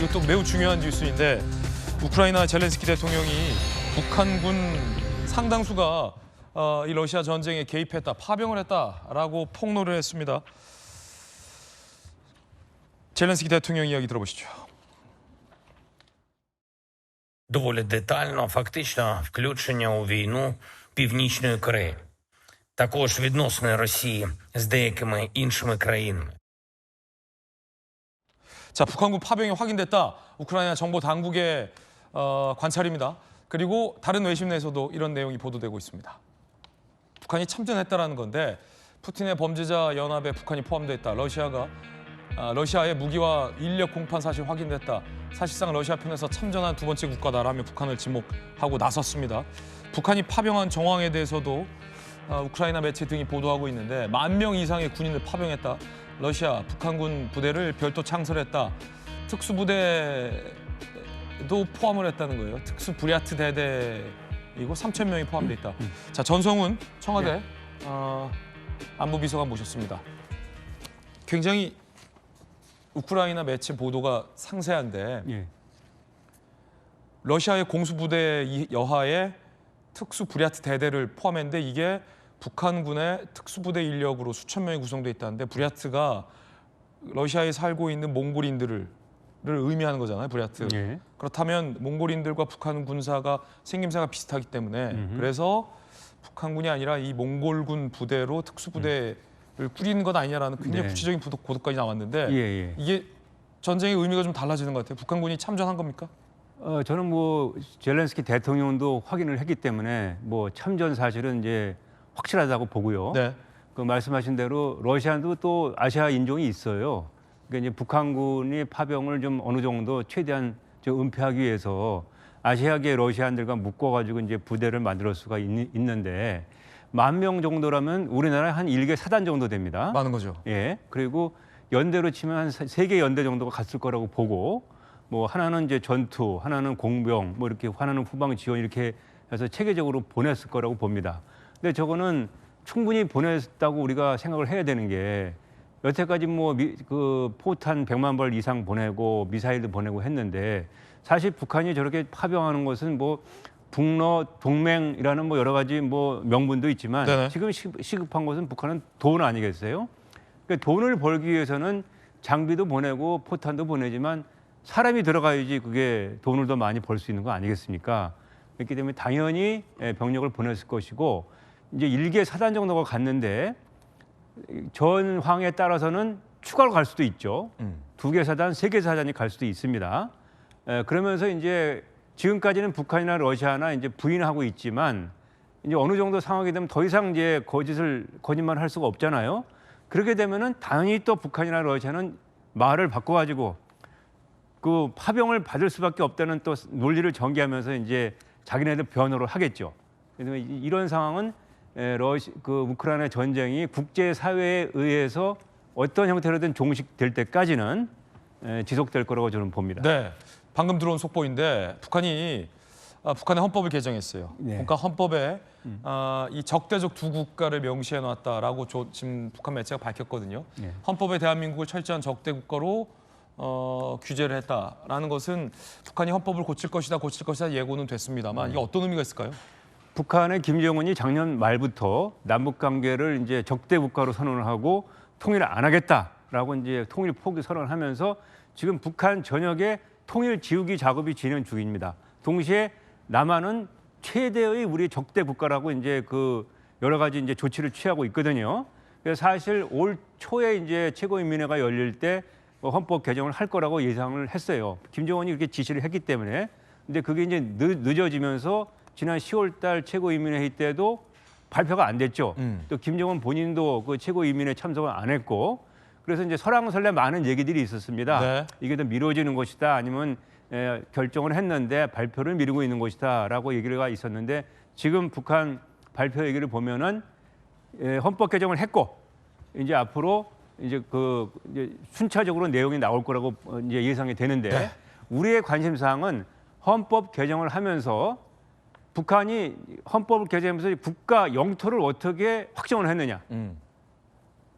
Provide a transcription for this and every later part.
이것도 매우 중요한 뉴스인데 우크라이나 젤렌스키 대통령이 북한군 상당수가 이 러시아 전쟁에 개입했다, 파병을 했다라고 폭로를 했습니다. 젤렌스키 대통령 이야기 들어보시죠. Доволі детально, фактично, включення у війну Північної Кореї. Також відносини Росії з деякими іншими країнами. 자, 북한군 파병이 확인됐다. 우크라이나 정보 당국의 관찰입니다. 그리고 다른 외신 내에서도 이런 내용이 보도되고 있습니다. 북한이 참전했다라는 건데 푸틴의 범죄자 연합에 북한이 포함되어 있다. 러시아의 무기와 인력 공판 사실 확인됐다. 사실상 러시아 편에서 참전한 두 번째 국가다라며 북한을 지목하고 나섰습니다. 북한이 파병한 정황에 대해서도 우크라이나 매체 등이 보도하고 있는데 10,000명 이상의 군인을 파병했다. 러시아, 북한군 부대를 별도 창설했다. 특수부대도 포함을 했다는 거예요. 특수 부랴트 대대이고 3,000명이 포함되어 있다. 자, 전성훈 청와대 안보비서관 모셨습니다. 굉장히 우크라이나 매체 보도가 상세한데 러시아의 공수부대 여하의 특수 부랴트 대대를 포함했는데 이게 북한군의 특수부대 인력으로 수천 명이 구성돼 있다는데 부랴트가 러시아에 살고 있는 몽골인들을 의미하는 거잖아요. 부랴트. 그렇다면 몽골인들과 북한 군사가 생김새가 비슷하기 때문에 그래서 북한군이 아니라 이 몽골군 부대로 특수부대를 꾸리는 것 아니냐라는 굉장히 구체적인 보도까지 나왔는데 이게 전쟁의 의미가 좀 달라지는 것 같아요. 북한군이 참전한 겁니까? 저는 뭐 젤렌스키 대통령도 확인을 했기 때문에 뭐 참전 사실은 이제 확실하다고 보고요. 네. 그 말씀하신 대로 러시아도 또 아시아 인종이 있어요. 그러니까 이제 북한군이 파병을 좀 어느 정도 최대한 좀 은폐하기 위해서 아시아계 러시아인들과 묶어가지고 이제 부대를 만들 수가 있는데 10,000명 정도라면 우리나라 한 1개 사단 정도 됩니다. 많은 거죠. 예. 그리고 연대로 치면 한 3개 연대 정도가 갔을 거라고 보고 뭐 하나는 이제 전투, 하나는 공병, 뭐 이렇게 하나는 후방 지원 이렇게 해서 체계적으로 보냈을 거라고 봅니다. 근데 저거는 충분히 보냈다고 우리가 생각을 해야 되는 게 여태까지 뭐 그 포탄 100만 발 이상 보내고 미사일도 보내고 했는데 사실 북한이 저렇게 파병하는 것은 뭐 북러 동맹이라는 뭐 여러 가지 뭐 명분도 있지만 네네. 지금 시급한 것은 북한은 돈 아니겠어요? 그러니까 돈을 벌기 위해서는 장비도 보내고 포탄도 보내지만 사람이 들어가야지 그게 돈을 더 많이 벌 수 있는 거 아니겠습니까? 그렇기 때문에 당연히 병력을 보냈을 것이고 이제 1개 사단 정도가 갔는데 전황에 따라서는 추가로 갈 수도 있죠. 2개 사단, 3개 사단이 갈 수도 있습니다. 그러면서 이제 지금까지는 북한이나 러시아나 이제 부인하고 있지만 이제 어느 정도 상황이 되면 더 이상 이제 거짓말 할 수가 없잖아요. 그렇게 되면은 당연히 또 북한이나 러시아는 말을 바꿔가지고 그 파병을 받을 수밖에 없다는 또 논리를 전개하면서 이제 자기네들 변호를 하겠죠. 그래서 이런 상황은 그 우크라이나 전쟁이 국제 사회에 의해서 어떤 형태로든 종식될 때까지는 지속될 거라고 저는 봅니다. 네, 방금 들어온 속보인데 북한의 헌법을 개정했어요. 그러니까 헌법에 이 적대적 두 국가를 명시해 놨다라고 지금 북한 매체가 밝혔거든요. 헌법에 대한민국을 철저한 적대 국가로 규제를 했다라는 것은 북한이 헌법을 고칠 것이다 예고는 됐습니다만 이게 어떤 의미가 있을까요? 북한의 김정은이 작년 말부터 남북 관계를 이제 적대 국가로 선언을 하고 통일을 안 하겠다라고 이제 통일 포기 선언하면서 지금 북한 전역에 통일 지우기 작업이 진행 중입니다. 동시에 남한은 최대의 우리 적대 국가라고 이제 그 여러 가지 이제 조치를 취하고 있거든요. 그래서 사실 올 초에 이제 최고인민회가 열릴 때 헌법 개정을 할 거라고 예상을 했어요. 김정은이 그렇게 지시를 했기 때문에. 근데 그게 이제 늦어지면서 지난 10월 달 최고인민회의 때도 발표가 안 됐죠. 또 김정은 본인도 그 최고인민회에 참석을 안 했고 그래서 이제 설왕설래 많은 얘기들이 있었습니다. 네. 이게 더 미뤄지는 것이다 아니면 결정을 했는데 발표를 미루고 있는 것이다라고 얘기가 있었는데 지금 북한 발표 얘기를 보면은 헌법 개정을 했고 이제 앞으로 이제 이제 순차적으로 내용이 나올 거라고 이제 예상이 되는데 우리의 관심 사항은 헌법 개정을 하면서 북한이 헌법을 개정하면서 국가 영토를 어떻게 확정을 했느냐.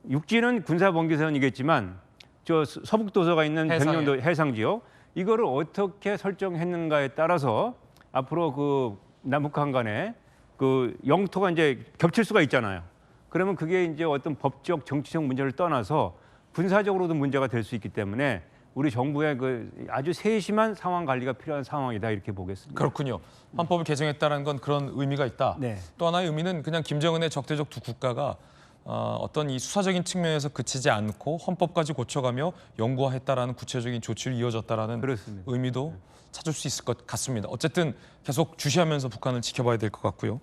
육지는 군사번개선이겠지만 저 서북도서가 있는 백령도 해상 지역 이거를 어떻게 설정했는가에 따라서 앞으로 그 남북한 간에 그 영토가 이제 겹칠 수가 있잖아요. 그러면 그게 이제 어떤 법적, 정치적 문제를 떠나서 군사적으로도 문제가 될 수 있기 때문에 우리 정부의 그 아주 세심한 상황 관리가 필요한 상황이다 이렇게 보겠습니다. 그렇군요. 헌법을 개정했다는 건 그런 의미가 있다. 네. 또 하나의 의미는 그냥 김정은의 적대적 두 국가가 어떤 이 수사적인 측면에서 그치지 않고 헌법까지 고쳐가며 영구화했다라는 구체적인 조치를 이어졌다라는 그렇습니다. 의미도 찾을 수 있을 것 같습니다. 어쨌든 계속 주시하면서 북한을 지켜봐야 될 것 같고요.